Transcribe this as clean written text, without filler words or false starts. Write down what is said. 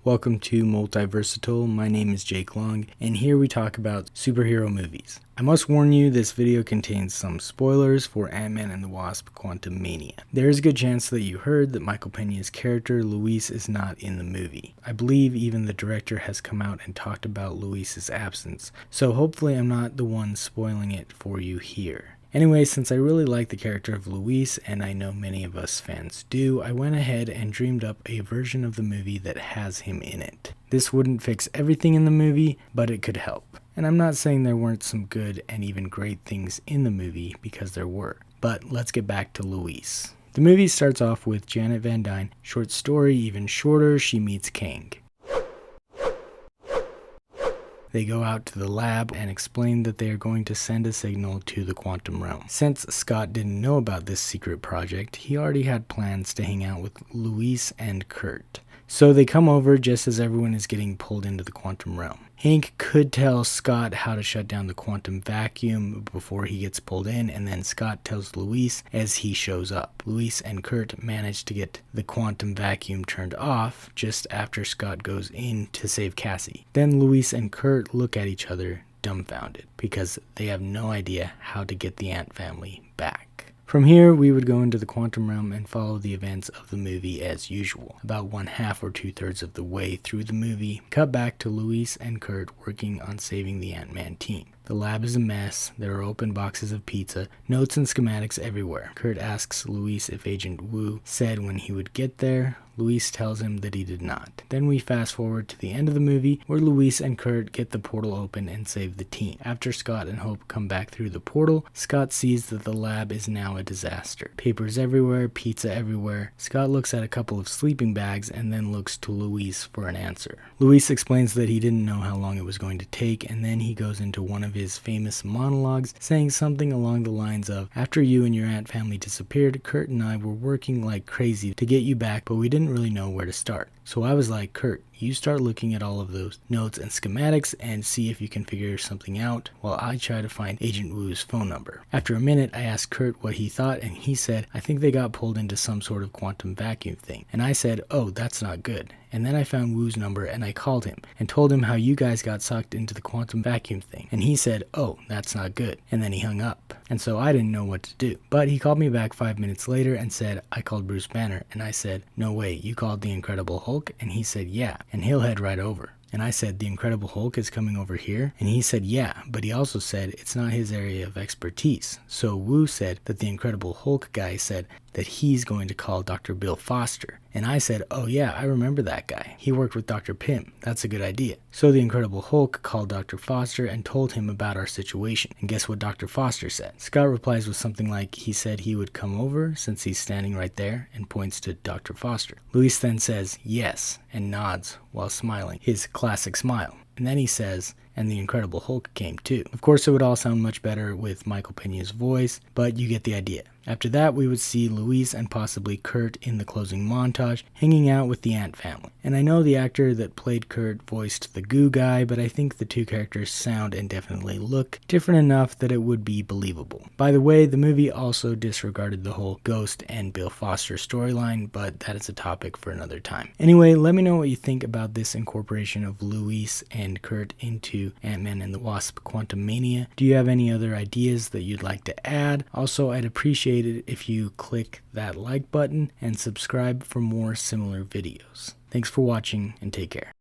Welcome to Multiverseatile. My name is Jake Long, and here we talk about superhero movies. I must warn you, this video contains some spoilers for Antman and the Wasp Quantumania. There is a good chance that you heard that Michael Peña's character, Luis, is not in the movie. I believe even the director has come out and talked about Luis's absence, so hopefully I'm not the one spoiling it for you here. Anyway, since I really like the character of Luis, and I know many of us fans do, I went ahead and dreamed up a version of the movie that has him in it. This wouldn't fix everything in the movie, but it could help. And I'm not saying there weren't some good and even great things in the movie, because there were. But let's get back to Luis. The movie starts off with Janet Van Dyne. Short story, even shorter, she meets Kang. They go out to the lab and explain that they are going to send a signal to the quantum realm. Since Scott didn't know about this secret project, he already had plans to hang out with Luis and Kurt. So they come over just as everyone is getting pulled into the quantum realm. Hank could tell Scott how to shut down the quantum vacuum before he gets pulled in, and then Scott tells Luis as he shows up. Luis and Kurt manage to get the quantum vacuum turned off just after Scott goes in to save Cassie. Then Luis and Kurt look at each other dumbfounded because they have no idea how to get the Ant family back. From here, we would go into the quantum realm and follow the events of the movie as usual. About 1/2 or 2/3 of the way through the movie, cut back to Luis and Kurt working on saving the Ant-Man team. The lab is a mess, there are open boxes of pizza, notes and schematics everywhere. Kurt asks Luis if Agent Wu said when he would get there. Luis tells him that he did not. Then we fast forward to the end of the movie where Luis and Kurt get the portal open and save the team. After Scott and Hope come back through the portal, Scott sees that the lab is now a disaster. Papers everywhere, pizza everywhere. Scott looks at a couple of sleeping bags and then looks to Luis for an answer. Luis explains that he didn't know how long it was going to take, and then he goes into one of his famous monologues saying something along the lines of, "After you and your Ant family disappeared, Kurt and I were working like crazy to get you back, but we didn't really know where to start. So I was like, Kurt, you start looking at all of those notes and schematics and see if you can figure something out while I try to find Agent Wu's phone number." After a minute, I asked Kurt what he thought, and he said, "I think they got pulled into some sort of quantum vacuum thing." And I said, "Oh, that's not good." And then I found Wu's number and I called him and told him how you guys got sucked into the quantum vacuum thing. And he said, "Oh, that's not good." And then he hung up. And so I didn't know what to do. But he called me back 5 minutes later and said, "I called Bruce Banner." And I said, "No way, you called the Incredible Hulk?" And he said, "Yeah." And he'll head right over. And I said, "The Incredible Hulk is coming over here?" And he said, "Yeah," but he also said it's not his area of expertise. So Wu said that the Incredible Hulk guy said that he's going to call Dr. Bill Foster. And I said, "Oh yeah, I remember that guy. He worked with Dr. Pym. That's a good idea." So the Incredible Hulk called Dr. Foster and told him about our situation. And guess what Dr. Foster said? Scott replies with something like he said he would come over since he's standing right there, and points to Dr. Foster. Luis then says yes and nods while smiling, his classic smile. And then he says, "And the Incredible Hulk came too." Of course, it would all sound much better with Michael Peña's voice, but you get the idea. After that, we would see Luis and possibly Kurt in the closing montage, hanging out with the Ant family. And I know the actor that played Kurt voiced the goo guy, but I think the two characters sound and definitely look different enough that it would be believable. By the way, the movie also disregarded the whole Ghost and Bill Foster storyline, but that is a topic for another time. Anyway, let me know what you think about this incorporation of Luis and Kurt into Ant-Man and the Wasp Quantumania. Do you have any other ideas that you'd like to add? Also, I'd appreciate it if you click that like button and subscribe for more similar videos. Thanks for watching and take care.